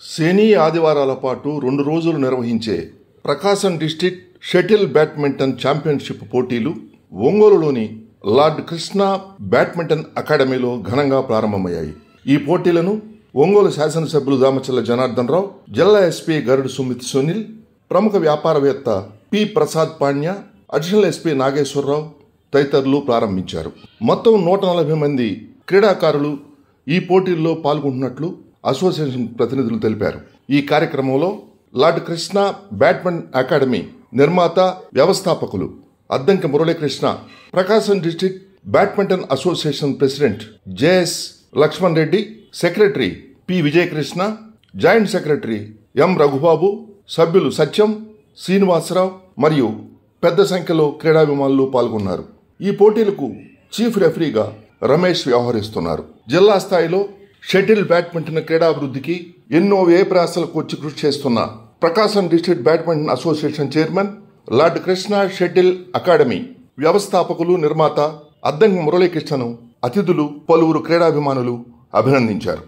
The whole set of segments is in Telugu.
శని ఆదివారాల పాటు 2 రోజులు నిర్వహించే ప్రకాశం డిస్ట్రిక్ట్ షటిల్ బ్యాడ్మింటన్ ఛాంపియన్షిప్ పోటీలు ఒంగోలులోని లార్డ్ కృష్ణ బ్యాడ్మింటన్ అకాడమీలో ఘనంగా ప్రారంభమయ్యాయి. ఈ పోటీలను ఒంగోలు శాసనసభ్యులు దామచర్ల జనార్దన్ రావు, జిల్లా ఎస్పీ గరుడు సుమిత్ సునీల్, ప్రముఖ వ్యాపారవేత్త P Prasad Pandya, additional SP Nageswara Rao తదితరులు ప్రారంభించారు. మొత్తం 140 మంది క్రీడాకారులు ఈ పోటీల్లో పాల్గొంటున్నట్లు అసోసియేషన్ ప్రతినిధులు తెలిపారు. ఈ కార్యక్రమంలో లార్డ్ కృష్ణ బ్యాడ్మింటన్ అకాడమీ నిర్మాత, వ్యవస్థాపకులు Addanki Muralikrishna, Prakasam district badminton association president JS Lakshman Reddy, secretary P Vijayakrishna, joint secretary M Raghubabu, సభ్యులు సత్యం, శ్రీనివాసరావు మరియు పెద్ద సంఖ్యలో క్రీడాభిమానులు పాల్గొన్నారు. ఈ పోటీలకు చీఫ్ రెఫరీగా రమేష్ వ్యవహరిస్తున్నారు. జిల్లా స్థాయిలో షటిల్ బ్యాడ్మింటన్ క్రీడాభివృద్ధికి ఎన్నో వ్యయప్రయాసాలకు వచ్చి కృషి చేస్తున్న Prakasam district badminton association chairman, lord Krishna shuttle academy వ్యవస్థాపకులు, నిర్మాత అద్దంకి మురళీకృష్ణను అతిథులు, పలువురు క్రీడాభిమానులు అభినందించారు.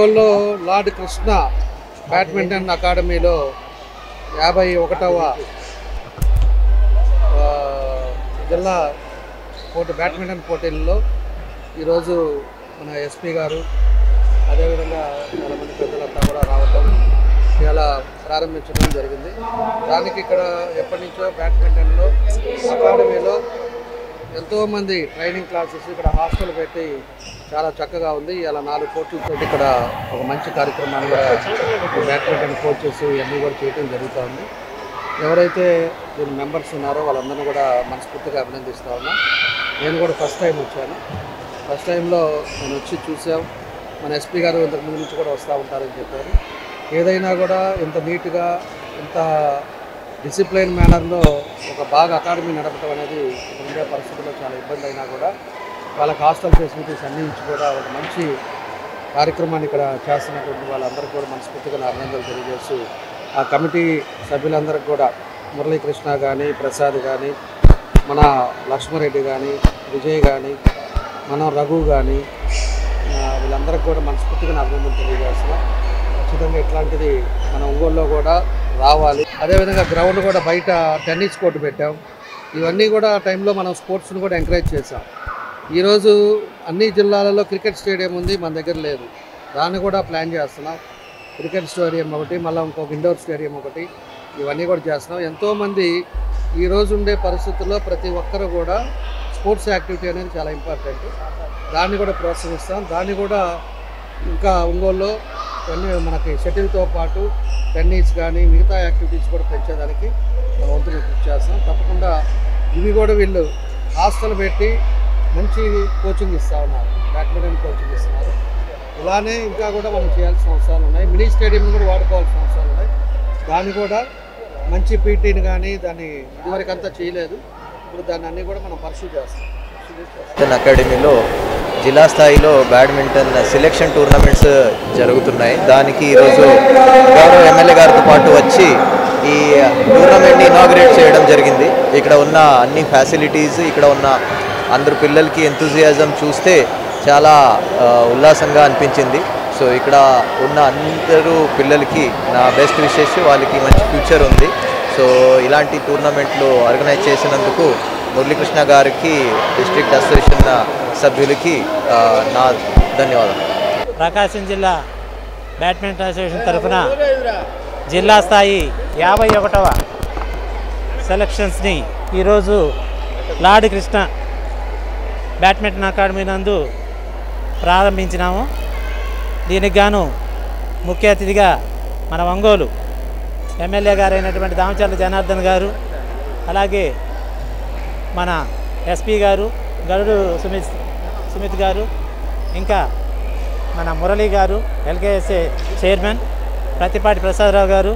ఒంగోలులో లార్డ్ కృష్ణ బ్యాడ్మింటన్ అకాడమీలో 51వ జిల్లా బ్యాడ్మింటన్ పోటీల్లో ఈరోజు మన ఎస్పీ గారు అదేవిధంగా చాలామంది పెద్దలంతా కూడా రావటం ఇలా ప్రారంభించడం జరిగింది. దానికి ఇక్కడ ఎప్పటి నుంచో బ్యాడ్మింటన్లో అకాడమీలో ఎంతోమంది ట్రైనింగ్ క్లాసెస్ ఇక్కడ హాస్టల్ పెట్టి చాలా చక్కగా ఉంది. ఇలా 4 కోచ్లతో ఇక్కడ ఒక మంచి కార్యక్రమాన్ని కూడా బ్యాడ్మింటన్ కోచెస్ ఇవన్నీ కూడా చేయడం జరుగుతూ ఉంది. ఎవరైతే దీని మెంబర్స్ ఉన్నారో వాళ్ళందరినీ కూడా మనస్ఫూర్తిగా అభినందిస్తూ ఉన్నా. నేను కూడా ఫస్ట్ టైం వచ్చాను. ఫస్ట్ టైంలో నేను వచ్చి చూసాం. మన ఎస్పీ గారు ఇంతకు ముందు నుంచి కూడా వస్తూ ఉంటారని చెప్పారు. ఏదైనా కూడా ఇంత నీట్గా ఇంత డిసిప్లైన్ మేనర్లో ఒక బాగా అకాడమీ నడపడం అనేది ఉండే పరిస్థితుల్లో చాలా ఇబ్బంది అయినా కూడా వాళ్ళకి హాస్టల్ ఫెసిలిటీస్ అన్నీ ఇచ్చి కూడా ఒక మంచి కార్యక్రమాన్ని ఇక్కడ చేస్తున్నటువంటి వాళ్ళందరికీ కూడా మనస్ఫూర్తిగా నా అభినందనలు తెలియజేస్తూ ఆ కమిటీ సభ్యులందరికీ కూడా మురళీకృష్ణ కానీ, ప్రసాద్ కానీ, మన లక్ష్మారెడ్డి కానీ, విజయ్ కానీ, మన రఘు కానీ వీళ్ళందరికీ కూడా మనస్ఫూర్తిగా నా అభినందనలు తెలియజేస్తున్నాం. ఖచ్చితంగా ఇట్లాంటిది మన ఒంగోలులో కూడా రావాలి. అదేవిధంగా గ్రౌండ్ కూడా బయట టెన్నిస్ కోర్టు పెట్టాం. ఇవన్నీ కూడా టైంలో మనం స్పోర్ట్స్ని కూడా ఎంకరేజ్ చేసాం. ఈరోజు అన్ని జిల్లాలలో క్రికెట్ స్టేడియం ఉంది, మన దగ్గర లేదు. దాన్ని కూడా ప్లాన్ చేస్తున్నాం. క్రికెట్ స్టేడియం ఒకటి, మళ్ళీ ఇంకొక ఇండోర్ స్టేడియం ఒకటి, ఇవన్నీ కూడా చేస్తున్నాం. ఎంతోమంది ఈరోజు ఉండే పరిస్థితుల్లో ప్రతి ఒక్కరు కూడా స్పోర్ట్స్ యాక్టివిటీ అనేది చాలా ఇంపార్టెంట్. దాన్ని కూడా ప్రోత్సహిస్తాం. దాన్ని కూడా ఇంకా ఒంగోలులో మనకి షటిల్తో పాటు టెన్నిస్ కానీ మిగతా యాక్టివిటీస్ కూడా పెంచేదానికి మన వంతులు కృషి చేస్తాం. తప్పకుండా ఇవి కూడా వీళ్ళు హాస్టల్ పెట్టి మంచి కోచింగ్ ఇస్తూ ఉన్నారు, బ్యాడ్మింటన్ కోచింగ్ ఇస్తున్నారు. ఇలానే ఇంకా కూడా మనం చేయాల్సిన అవసరాలు ఉన్నాయి. మినీ స్టేడియంని కూడా వాడుకోవాల్సిన అవసరాలు ఉన్నాయి. దాన్ని కూడా మంచి పీటీని కానీ దాన్ని ఇదివరకు అంతా చేయలేదు. ఇప్పుడు దాన్ని అన్నీ కూడా మనం పర్సూ చేస్తాం. అకాడమీలో జిల్లా స్థాయిలో బ్యాడ్మింటన్ సెలెక్షన్ టోర్నమెంట్స్ జరుగుతున్నాయి. దానికి ఈరోజు గౌరవ ఎమ్మెల్యే గారితో పాటు వచ్చి ఈ టోర్నమెంట్ని ఇనాగ్రేట్ చేయడం జరిగింది. ఇక్కడ ఉన్న అన్ని ఫ్యాసిలిటీస్, ఇక్కడ ఉన్న అందరు పిల్లలకి ఎంతూజియాజం చూస్తే చాలా ఉల్లాసంగా అనిపించింది. సో ఇక్కడ ఉన్న అందరూ పిల్లలకి నా బెస్ట్ విషెస్, వాళ్ళకి మంచి ఫ్యూచర్ ఉంది. సో ఇలాంటి టోర్నమెంట్లు ఆర్గనైజ్ చేసినందుకు మురళీకృష్ణ గారికి, డిస్ట్రిక్ట్ అసోసియేషన్ సభ్యులకి నా ధన్యవాదాలు. ప్రకాశం జిల్లా బ్యాడ్మింటన్ అసోసియేషన్ తరఫున జిల్లా స్థాయి 51వ సెలక్షన్స్ని ఈరోజు లార్డ్ కృష్ణ బ్యాడ్మింటన్ అకాడమీ నందు ప్రారంభించినాము. దీనికి గాను ముఖ్య అతిథిగా మన ఒంగోలు ఎమ్మెల్యే గారు అయినటువంటి దామచర్ల జనార్దన్ గారు, అలాగే మన ఎస్పీ గారు గరుడు సుమిత్ గారు, ఇంకా మన మురళీ గారు, ఎల్కేఎస్ఏ చైర్మన్ ప్రతిపాటి ప్రసాదరావు గారు,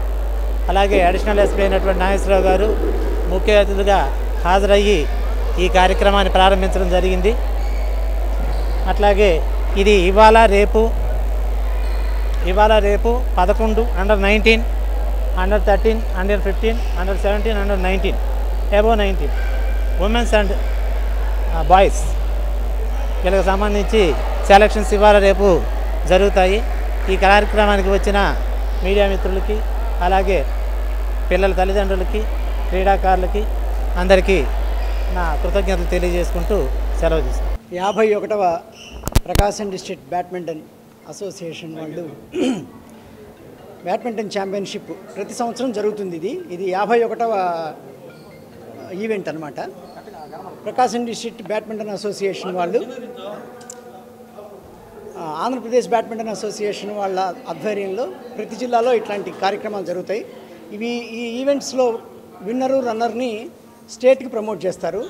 అలాగే అడిషనల్ ఎస్పీ అయినటువంటి నాగేశ్వరరావు గారు ముఖ్య అతిథులుగా హాజరయ్యి ఈ కార్యక్రమాన్ని ప్రారంభించడం జరిగింది. అట్లాగే ఇది ఇవాళ రేపు 11 under 19, under 13, under 15, under 17, under 19, above 19 women's and boys వీళ్ళకి సంబంధించి సెలక్షన్స్ ఇవాళ రేపు జరుగుతాయి. ఈ కార్యక్రమానికి వచ్చిన మీడియా మిత్రులకి, అలాగే పిల్లల తల్లిదండ్రులకి, క్రీడాకారులకి అందరికీ నా కృతజ్ఞతలు తెలియజేసుకుంటూ సెలవు తీసుకుంటాను. 51వ ప్రకాశం డిస్ట్రిక్ట్ బ్యాడ్మింటన్ అసోసియేషన్ వాళ్ళు బ్యాడ్మింటన్ ఛాంపియన్షిప్ ప్రతి సంవత్సరం జరుగుతుంది. ఇది 51వ ఈవెంట్ అనమాట. ప్రకాశం డిస్ట్రిక్ట్ బ్యాడ్మింటన్ అసోసియేషన్ వాళ్ళు, ఆంధ్రప్రదేశ్ బ్యాడ్మింటన్ అసోసియేషన్ వాళ్ళ ఆధ్వర్యంలో ప్రతి జిల్లాలో ఇట్లాంటి కార్యక్రమాలు జరుగుతాయి. ఈ ఈవెంట్స్లో విన్నరు రన్నర్ని స్టేట్కి ప్రమోట్ చేస్తారు.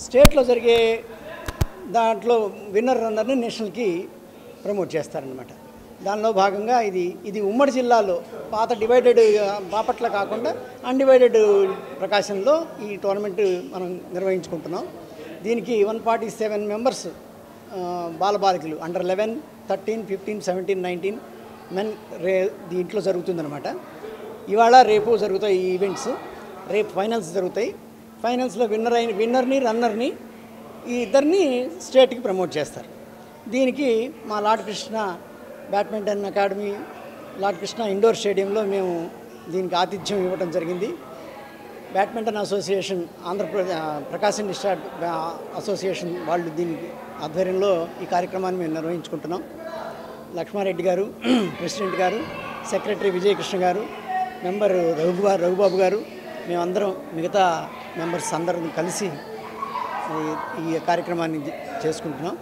స్టేట్లో జరిగే దాంట్లో విన్నర్ రన్నర్ని నేషనల్కి ప్రమోట్ చేస్తారనమాట. దానిలో భాగంగా ఇది ఉమ్మడి జిల్లాలో పాత డివైడెడ్ బాపట్ల కాకుండా అన్డివైడెడ్ ప్రకాశంలో ఈ టోర్నమెంట్ మనం నిర్వహించుకుంటున్నాం. దీనికి 147 మెంబర్స్ బాలబాలికలు అండర్ 11, 13, 15, 17, 19 మెన్ దీంట్లో జరుగుతుందన్నమాట. ఇవాళ రేపు జరుగుతాయి ఈ ఈవెంట్స్. రేపు ఫైనల్స్ జరుగుతాయి. ఫైనల్స్లో విన్నర్ని రన్నర్ని ఈ ఇద్దరిని స్టేట్కి ప్రమోట్ చేస్తారు. దీనికి మా Lord Krishna badminton academy Lord Krishna indoor స్టేడియంలో మేము దీనికి ఆతిథ్యం ఇవ్వడం జరిగింది. Badminton association Prakasam district association వాళ్ళు దీనికి ఆధ్వర్యంలో ఈ కార్యక్రమాన్ని మేము నిర్వహించుకుంటున్నాం. లక్ష్మారెడ్డి గారు ప్రెసిడెంట్ గారు, సెక్రటరీ విజయకృష్ణ గారు, మెంబర్ రఘుబాబు గారు, మేమందరం మిగతా మెంబర్స్ అందరం కలిసి ఈ కార్యక్రమాన్ని చేసుకుంటున్నాం.